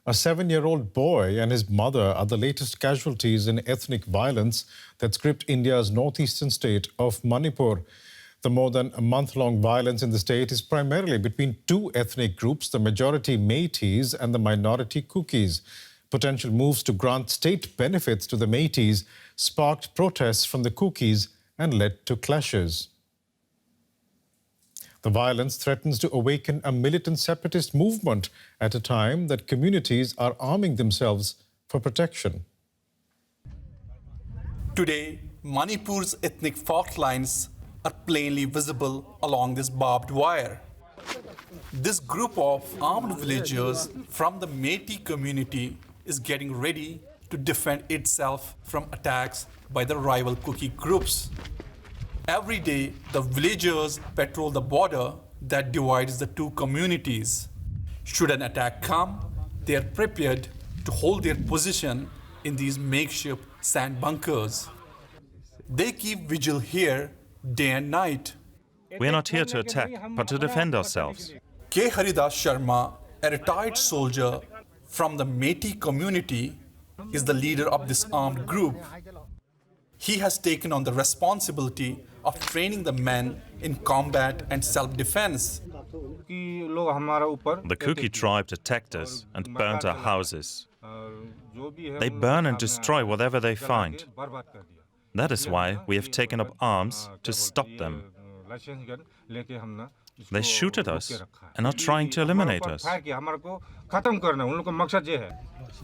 A 7-year-old boy and his mother are the latest casualties in ethnic violence that's gripped India's northeastern state of Manipur. The more than a month-long violence in the state is primarily between two ethnic groups, the majority Meiteis and the minority Kukis. Potential moves to grant state benefits to the Meiteis sparked protests from the Kukis and led to clashes. The violence threatens to awaken a militant separatist movement at a time that communities are arming themselves for protection. Today, Manipur's ethnic fault lines are plainly visible along this barbed wire. This group of armed villagers from the Meitei community is getting ready to defend itself from attacks by the rival Kuki groups. Every day, the villagers patrol the border that divides the two communities. Should an attack come, they are prepared to hold their position in these makeshift sand bunkers. They keep vigil here day and night. We are not here to attack, but to defend ourselves. K. Haridas Sharma, a retired soldier from the Meitei community, is the leader of this armed group. He has taken on the responsibility of training the men in combat and self-defense. The Kuki tribe attacked us and burnt our houses. They burn and destroy whatever they find. That is why we have taken up arms to stop them. They shoot at us and are trying to eliminate us.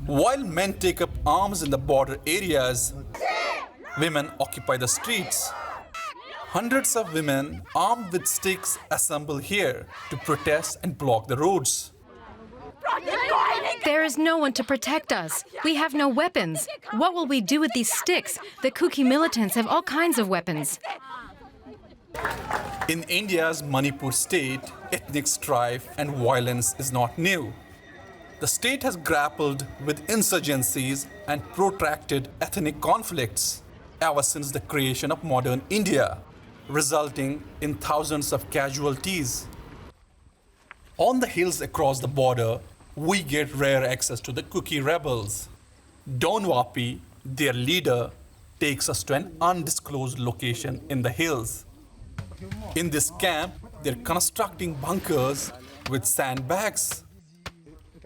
While men take up arms in the border areas, women occupy the streets. Hundreds of women armed with sticks assemble here to protest and block the roads. There is no one to protect us. We have no weapons. What will we do with these sticks? The Kuki militants have all kinds of weapons. In India's Manipur state, ethnic strife and violence is not new. The state has grappled with insurgencies and protracted ethnic conflicts ever since the creation of modern India, resulting in thousands of casualties. On the hills across the border, we get rare access to the Kuki rebels. Don Wapi, their leader, takes us to an undisclosed location in the hills. In this camp, they're constructing bunkers with sandbags.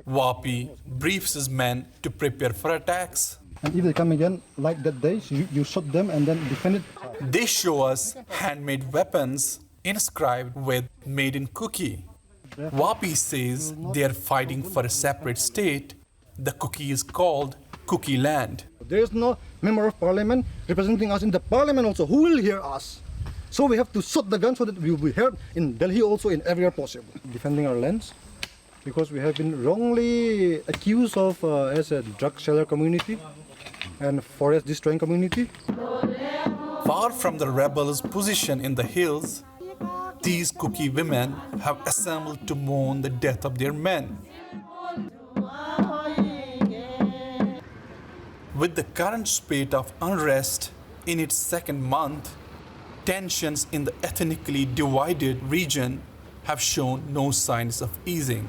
Wapi briefs his men to prepare for attacks. And if they come again like that day, so you shot them and then defend it. They show us handmade weapons inscribed with "Made in Kuki." Wapi says they are fighting for a separate state. The Kuki is called Kuki land. There is no member of parliament representing us in the parliament also. Who will hear us? So we have to shoot the gun so that we will be heard in Delhi also, in everywhere possible. Defending our lands, because we have been wrongly accused of as a drug seller community and forest destroying community. Far from the rebels' position in the hills, these Kuki women have assembled to mourn the death of their men. With the current spate of unrest in its second month, tensions in the ethnically divided region have shown no signs of easing.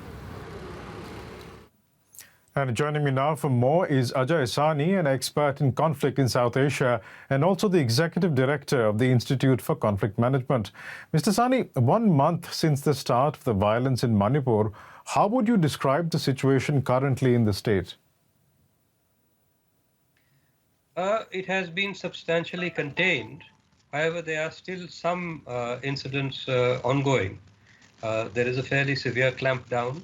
And joining me now for more is Ajay Sani, an expert in conflict in South Asia and also the executive director of the Institute for Conflict Management. Mr. Sani, 1 month since the start of the violence in Manipur, how would you describe the situation currently in the state? It has been substantially contained. However, there are still some incidents ongoing. There is a fairly severe clampdown.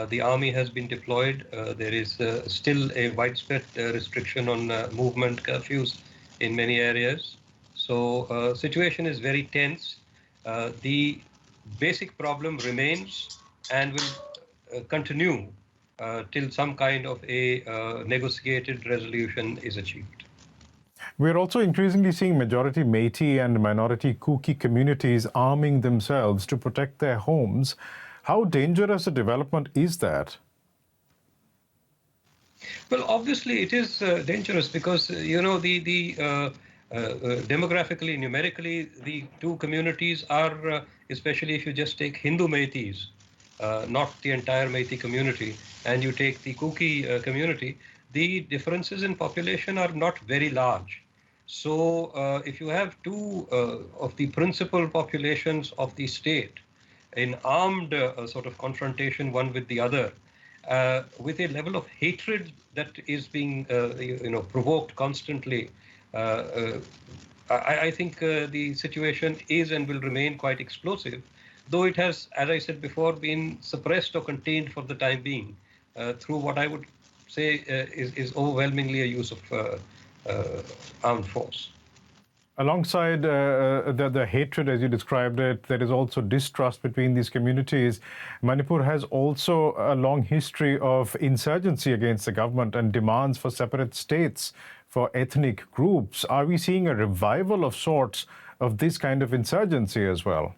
The army has been deployed. There is still a widespread restriction on movement curfews in many areas. So situation is very tense. The basic problem remains and will continue till some kind of a negotiated resolution is achieved. We're also increasingly seeing majority Meitei and minority Kuki communities arming themselves to protect their homes. How dangerous a development is that? Well, obviously it is dangerous because, demographically, numerically, the two communities are, especially if you just take Hindu Meiteis, not the entire Meitei community, and you take the Kuki community, the differences in population are not very large. So if you have two of the principal populations of the state in armed sort of confrontation one with the other, with a level of hatred that is being provoked constantly, I think the situation is and will remain quite explosive, though it has, as I said before, been suppressed or contained for the time being through what I would say is overwhelmingly a use of armed force. Alongside the hatred, as you described it, there is also distrust between these communities. Manipur has also a long history of insurgency against the government and demands for separate states for ethnic groups. Are we seeing a revival of sorts of this kind of insurgency as well?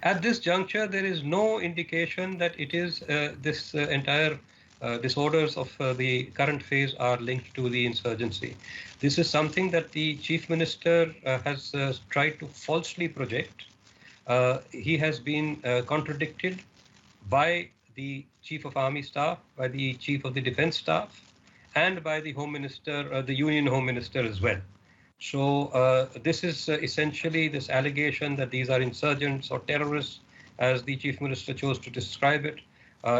At this juncture, there is no indication that it is this entire disorders of the current phase are linked to the insurgency. This is something that the Chief Minister has tried to falsely project. He has been contradicted by the Chief of Army Staff, by the Chief of the Defense Staff, and by the Home Minister, the Union Home Minister as well. So this is essentially this allegation that these are insurgents or terrorists, as the Chief Minister chose to describe it,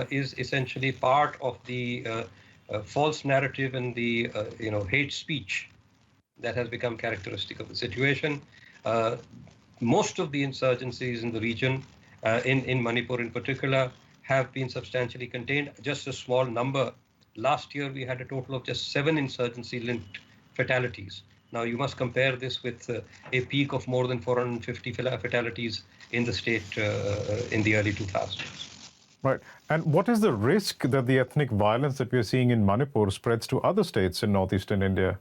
is essentially part of the false narrative and the hate speech that has become characteristic of the situation. Most of the insurgencies in the region, in Manipur in particular, have been substantially contained. Just a small number. Last year, we had a total of just 7 insurgency-linked fatalities. Now, you must compare this with a peak of more than 450 fatalities in the state in the early 2000s. Right. And what is the risk that the ethnic violence that we are seeing in Manipur spreads to other states in northeastern India?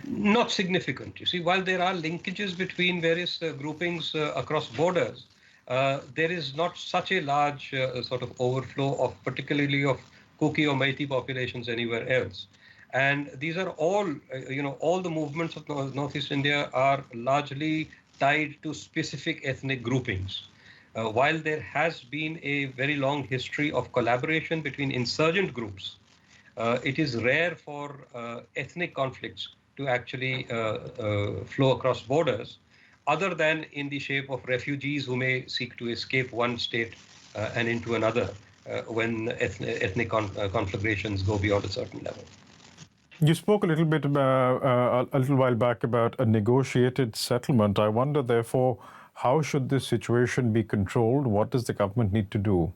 Not significant. You see, while there are linkages between various groupings across borders, there is not such a large sort of overflow of particularly of Kuki or Meitei populations anywhere else. And these are all, all the movements of Northeast India are largely tied to specific ethnic groupings. While there has been a very long history of collaboration between insurgent groups, it is rare for ethnic conflicts to actually flow across borders, other than in the shape of refugees who may seek to escape one state and into another when ethnic conflagrations go beyond a certain level. You spoke a little bit about, a little while back about a negotiated settlement. I wonder, therefore, how should this situation be controlled? What does the government need to do?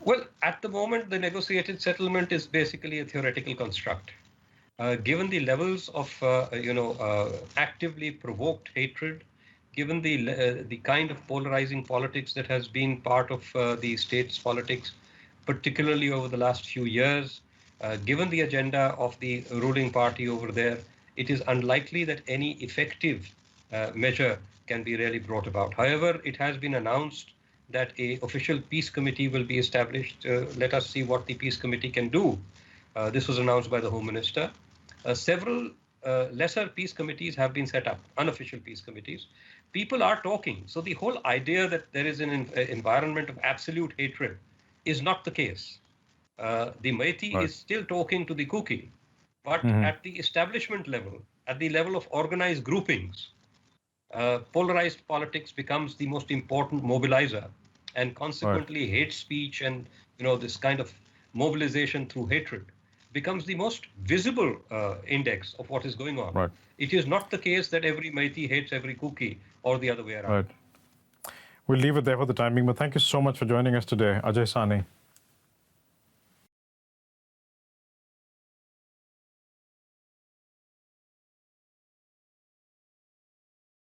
Well, at the moment, the negotiated settlement is basically a theoretical construct. Given the levels of, actively provoked hatred, given the kind of polarizing politics that has been part of the state's politics, particularly over the last few years, given the agenda of the ruling party over there, it is unlikely that any effective measure can be really brought about. However, it has been announced that an official peace committee will be established. Let us see what the peace committee can do. This was announced by the Home Minister. Several lesser peace committees have been set up, unofficial peace committees. People are talking. So the whole idea that there is an environment of absolute hatred is not the case. The Meitei is still talking to the Kuki, but at the establishment level, at the level of organized groupings, polarized politics becomes the most important mobilizer, and consequently hate speech and this kind of mobilization through hatred becomes the most visible index of what is going on. Right. It is not the case that every Meitei hates every Kuki or the other way around. Right. We'll leave it there for the time being, but thank you so much for joining us today, Ajay Sani.